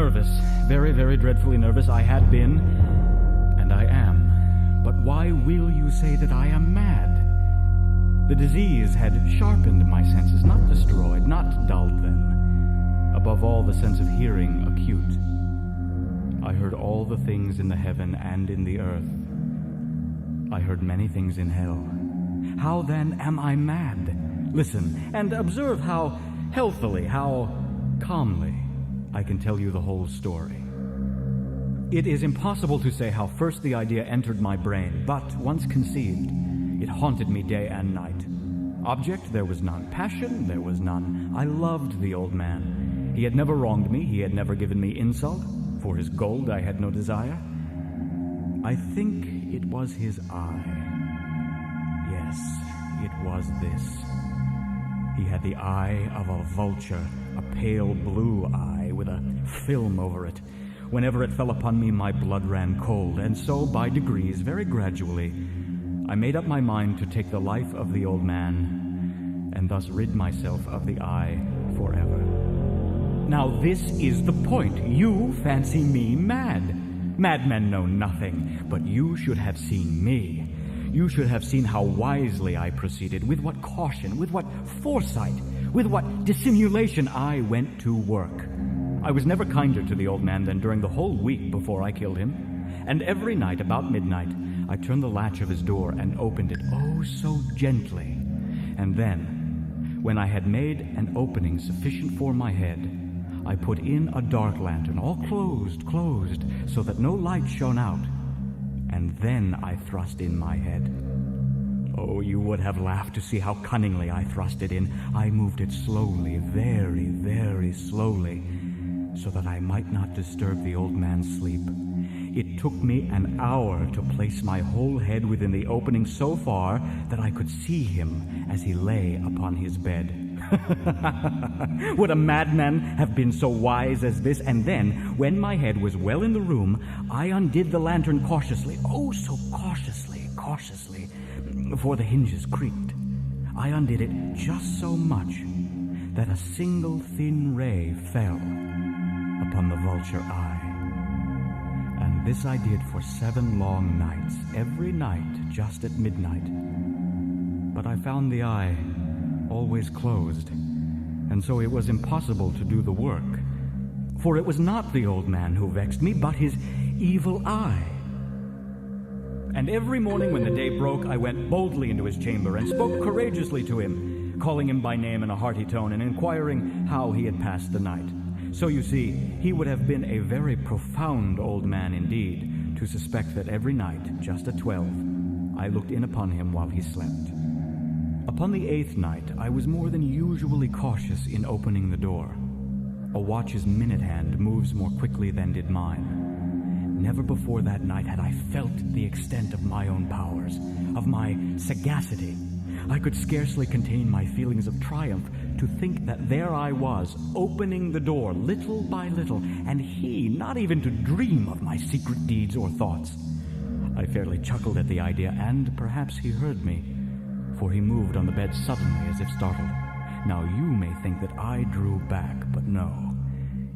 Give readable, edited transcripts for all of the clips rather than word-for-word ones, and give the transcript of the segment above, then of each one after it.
nervous, very, very dreadfully nervous. I had been, and I am. But why will you say that I am mad? The disease had sharpened my senses, not destroyed, not dulled them. Above all, the sense of hearing acute. I heard all the things in the heaven and in the earth. I heard many things in hell. How then am I mad? Listen, and observe how healthily, how calmly I can tell you the whole story. It is impossible to say how first the idea entered my brain, but once conceived, it haunted me day and night. Object, there was none. Passion, there was none. I loved the old man. He had never wronged me. He had never given me insult. For his gold I had no desire. I think it was his eye. Yes, it was this. He had the eye of a vulture, a pale blue eye with a film over it. Whenever it fell upon me, my blood ran cold, and so, by degrees, very gradually, I made up my mind to take the life of the old man, and thus rid myself of the eye forever. Now this is the point. You fancy me mad. Madmen know nothing, but you should have seen me. You should have seen how wisely I proceeded, with what caution, with what foresight, with what dissimulation I went to work. I was never kinder to the old man than during the whole week before I killed him. And every night, about midnight, I turned the latch of his door and opened it, oh so gently. And then, when I had made an opening sufficient for my head, I put in a dark lantern, all closed, so that no light shone out. And then I thrust in my head. Oh, you would have laughed to see how cunningly I thrust it in. I moved it slowly, very, very slowly, so that I might not disturb the old man's sleep. It took me an hour to place my whole head within the opening so far that I could see him as he lay upon his bed. Would a madman have been so wise as this? And then, when my head was well in the room, I undid the lantern cautiously, oh so cautiously, for the hinges creaked. I undid it just so much that a single thin ray fell upon the vulture eye. And this I did for 7 long nights, every night just at midnight. But I found the eye always closed, and so it was impossible to do the work. For it was not the old man who vexed me, but his evil eye. And every morning when the day broke, I went boldly into his chamber and spoke courageously to him, calling him by name in a hearty tone and inquiring how he had passed the night. So you see, he would have been a very profound old man indeed to suspect that every night, just at 12, I looked in upon him while he slept. Upon the 8th night, I was more than usually cautious in opening the door. A watch's minute hand moves more quickly than did mine. Never before that night had I felt the extent of my own powers, of my sagacity. I could scarcely contain my feelings of triumph to think that there I was, opening the door little by little, and he not even to dream of my secret deeds or thoughts. I fairly chuckled at the idea, and perhaps he heard me, for he moved on the bed suddenly as if startled. Now you may think that I drew back, but no.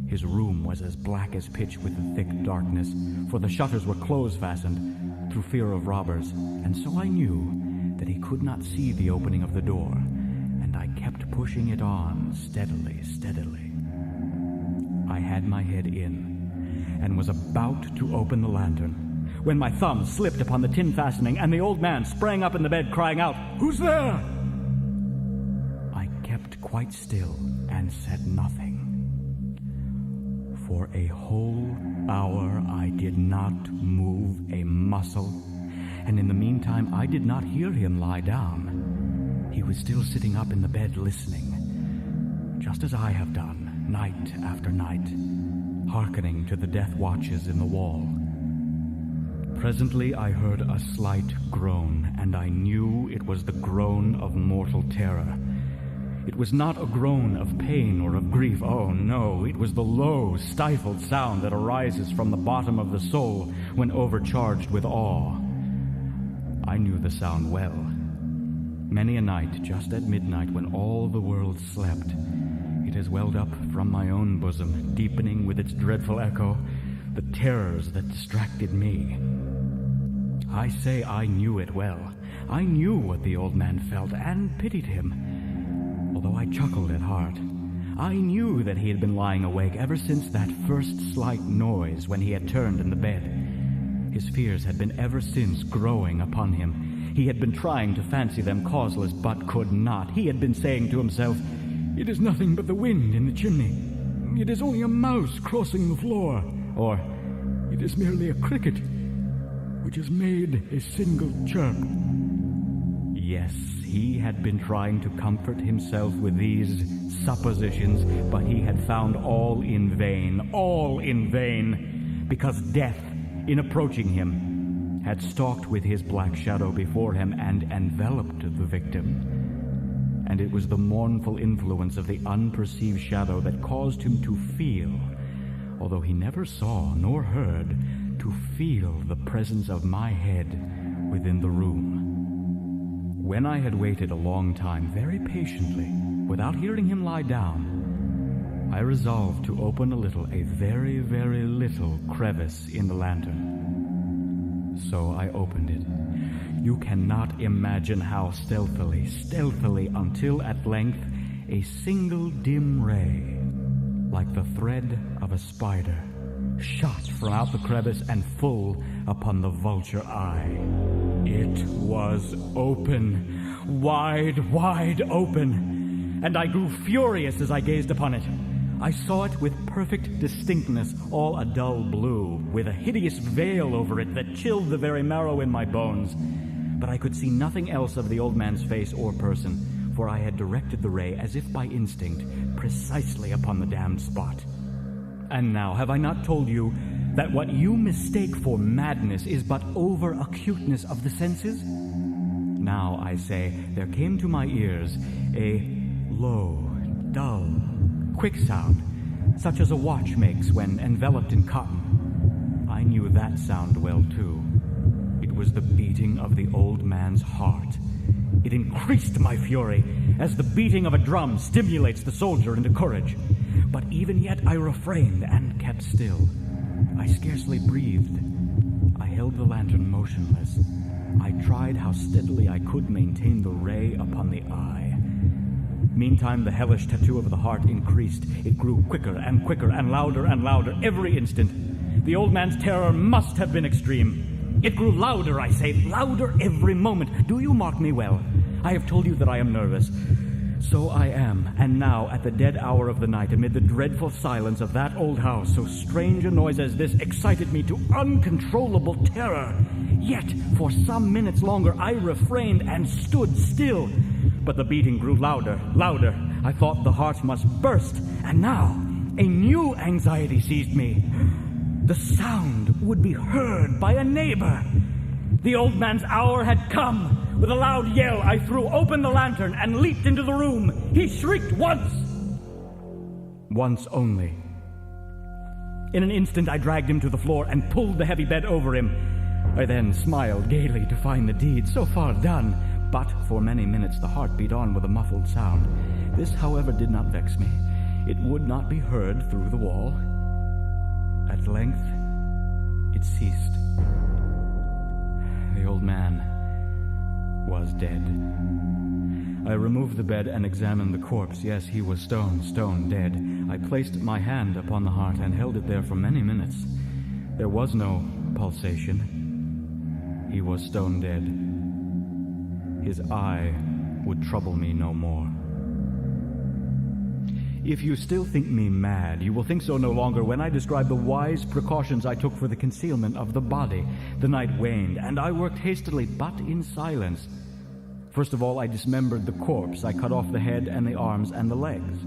His room was as black as pitch with the thick darkness, for the shutters were close-fastened through fear of robbers, and so I knew that he could not see the opening of the door, and I kept pushing it on steadily. I had my head in, and was about to open the lantern, when my thumb slipped upon the tin fastening, and the old man sprang up in the bed, crying out, "Who's there?" I kept quite still and said nothing. For a whole hour I did not move a muscle, and in the meantime I did not hear him lie down. He was still sitting up in the bed listening, just as I have done, night after night, hearkening to the death watches in the wall. Presently I heard a slight groan, and I knew it was the groan of mortal terror. It was not a groan of pain or of grief. Oh, no, it was the low, stifled sound that arises from the bottom of the soul when overcharged with awe. I knew the sound well. Many a night, just at midnight, when all the world slept, It has welled up from my own bosom, deepening with its dreadful echo the terrors that distracted me. I say I knew it well. I knew what the old man felt and pitied him, although I chuckled at heart. I knew that he had been lying awake ever since that first slight noise when he had turned in the bed. His fears had been ever since growing upon him. He had been trying to fancy them causeless, but could not. He had been saying to himself, "It is nothing but the wind in the chimney. It is only a mouse crossing the floor." Or, "It is merely a cricket which has made a single chirp." Yes, he had been trying to comfort himself with these suppositions, but he had found all in vain, because death, in approaching him, had stalked with his black shadow before him and enveloped the victim. And it was the mournful influence of the unperceived shadow that caused him to feel, although he never saw nor heard, to feel the presence of my head within the room. When I had waited a long time, very patiently, without hearing him lie down, I resolved to open a very, very little crevice in the lantern. So I opened it. You cannot imagine how stealthily, until at length a single dim ray, like the thread of a spider, shot from out the crevice and full upon the vulture eye. It was open, wide open, and I grew furious as I gazed upon it. I saw it with perfect distinctness, all a dull blue, with a hideous veil over it that chilled the very marrow in my bones. But I could see nothing else of the old man's face or person, for I had directed the ray, as if by instinct, precisely upon the damned spot. And now, have I not told you that what you mistake for madness is but over-acuteness of the senses? Now, I say, there came to my ears a low, dull, quick sound, such as a watch makes when enveloped in cotton. I knew that sound well, too. It was the beating of the old man's heart. It increased my fury, as the beating of a drum stimulates the soldier into courage. But even yet I refrained and kept still. I scarcely breathed. I held the lantern motionless. I tried how steadily I could maintain the ray upon the eye. Meantime, the hellish tattoo of the heart increased. It grew quicker and louder every instant. The old man's terror must have been extreme. It grew louder, I say, louder every moment. Do you mark me well? I have told you that I am nervous. So I am, and now, at the dead hour of the night, amid the dreadful silence of that old house, so strange a noise as this excited me to uncontrollable terror. Yet, for some minutes longer, I refrained and stood still. But the beating grew louder. I thought the heart must burst, and now, a new anxiety seized me. The sound would be heard by a neighbor. The old man's hour had come. With a loud yell, I threw open the lantern and leaped into the room. He shrieked once. Once only. In an instant, I dragged him to the floor and pulled the heavy bed over him. I then smiled gaily to find the deed so far done. But for many minutes, the heart beat on with a muffled sound. This, however, did not vex me. It would not be heard through the wall. At length, it ceased. The old man was dead. I removed the bed and examined the corpse. Yes, he was stone dead. I placed my hand upon the heart and held it there for many minutes. There was no pulsation. He was stone dead. His eye would trouble me no more. If you still think me mad, you will think so no longer when I describe the wise precautions I took for the concealment of the body. The night waned, and I worked hastily, but in silence. First of all, I dismembered the corpse. I cut off the head and the arms and the legs.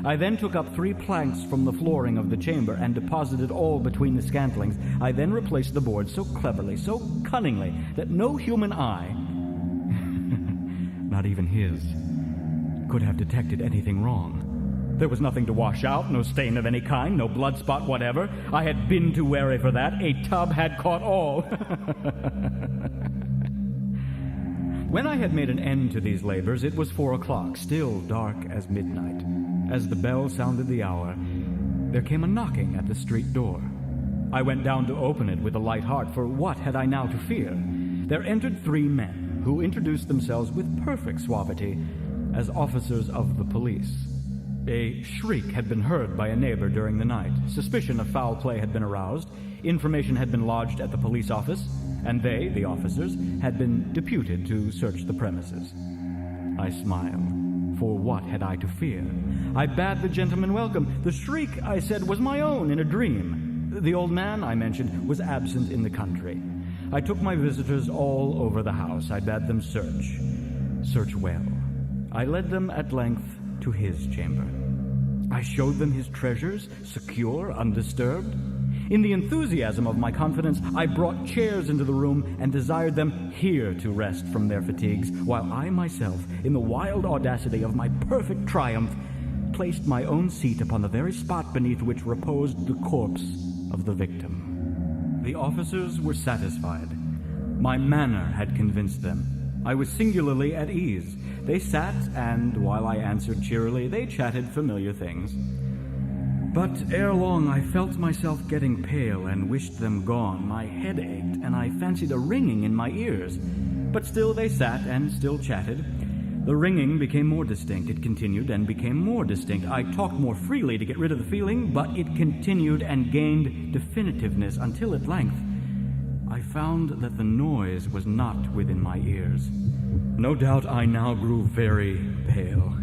I then took up 3 planks from the flooring of the chamber and deposited all between the scantlings. I then replaced the board so cleverly, so cunningly, that no human eye, not even his, could have detected anything wrong. There was nothing to wash out, no stain of any kind, no blood spot whatever. I had been too wary for that. A tub had caught all. When I had made an end to these labors, it was 4 o'clock, still dark as midnight. As the bell sounded the hour, there came a knocking at the street door. I went down to open it with a light heart, for what had I now to fear? There entered 3 men, who introduced themselves with perfect suavity as officers of the police. A shriek had been heard by a neighbor during the night. Suspicion of foul play had been aroused. Information had been lodged at the police office, and they, the officers, had been deputed to search the premises. I smiled. For what had I to fear? I bade the gentleman welcome. The shriek, I said, was my own in a dream. The old man, I mentioned, was absent in the country. I took my visitors all over the house. I bade them search well. I led them at length to his chamber. I showed them his treasures, secure, undisturbed. In the enthusiasm of my confidence, I brought chairs into the room and desired them here to rest from their fatigues, while I myself, in the wild audacity of my perfect triumph, placed my own seat upon the very spot beneath which reposed the corpse of the victim. The officers were satisfied. My manner had convinced them. I was singularly at ease. They sat, and while I answered cheerily, they chatted familiar things. But ere long I felt myself getting pale and wished them gone. My head ached, and I fancied a ringing in my ears. But still they sat and still chatted. The ringing became more distinct. It continued and became more distinct. I talked more freely to get rid of the feeling, but it continued and gained definitiveness until at length I found that the noise was not within my ears. No doubt I now grew very pale.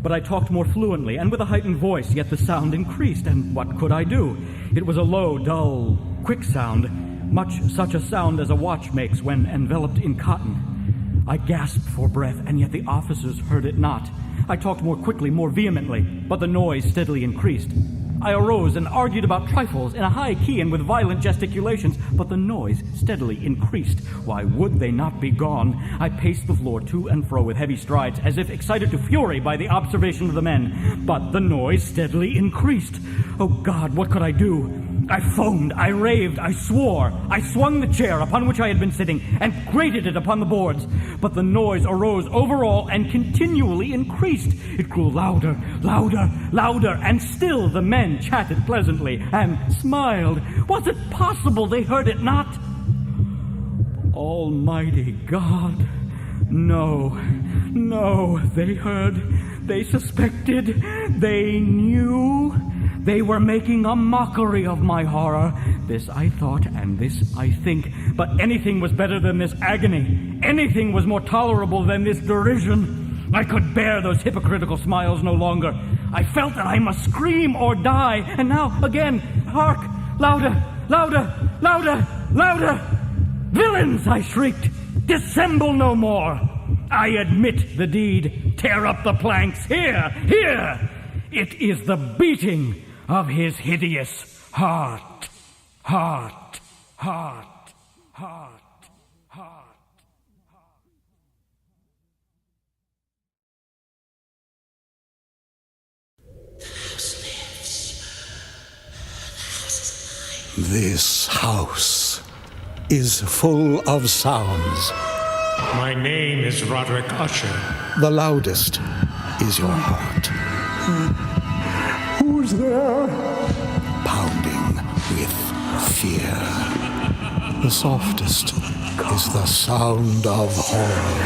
But I talked more fluently and with a heightened voice, yet the sound increased, and what could I do? It was a low, dull, quick sound, much such a sound as a watch makes when enveloped in cotton. I gasped for breath, and yet the officers heard it not. I talked more quickly, more vehemently, but the noise steadily increased. I arose and argued about trifles in a high key and with violent gesticulations, but the noise steadily increased. Why would they not be gone? I paced the floor to and fro with heavy strides, as if excited to fury by the observation of the men, but the noise steadily increased. Oh God, what could I do? I foamed, I raved, I swore. I swung the chair upon which I had been sitting and grated it upon the boards. But the noise arose over all and continually increased. It grew louder, louder, louder, and still the men chatted pleasantly and smiled. Was it possible they heard it not? Almighty God! No, they heard, they suspected, they knew. They were making a mockery of my horror. This I thought, and this I think. But anything was better than this agony. Anything was more tolerable than this derision. I could bear those hypocritical smiles no longer. I felt that I must scream or die. And now, again, hark! Louder, louder, louder, louder! Villains, I shrieked. Dissemble no more. I admit the deed. Tear up the planks. Here, here! It is the beating of his hideous heart. Heart, heart, heart, heart. This house is full of sounds. My name is Roderick Usher. The loudest is your heart. Who's there? Pounding with fear. The softest is the sound of horror.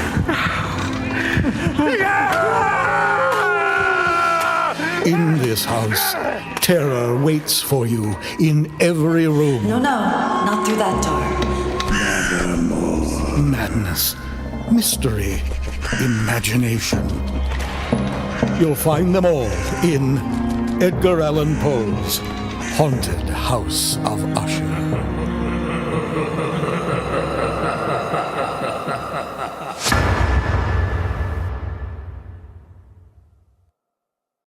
In this house, terror waits for you in every room. No, not through that door. Nevermore. Madness, mystery, imagination. You'll find them all in Edgar Allan Poe's Haunted House of Usher.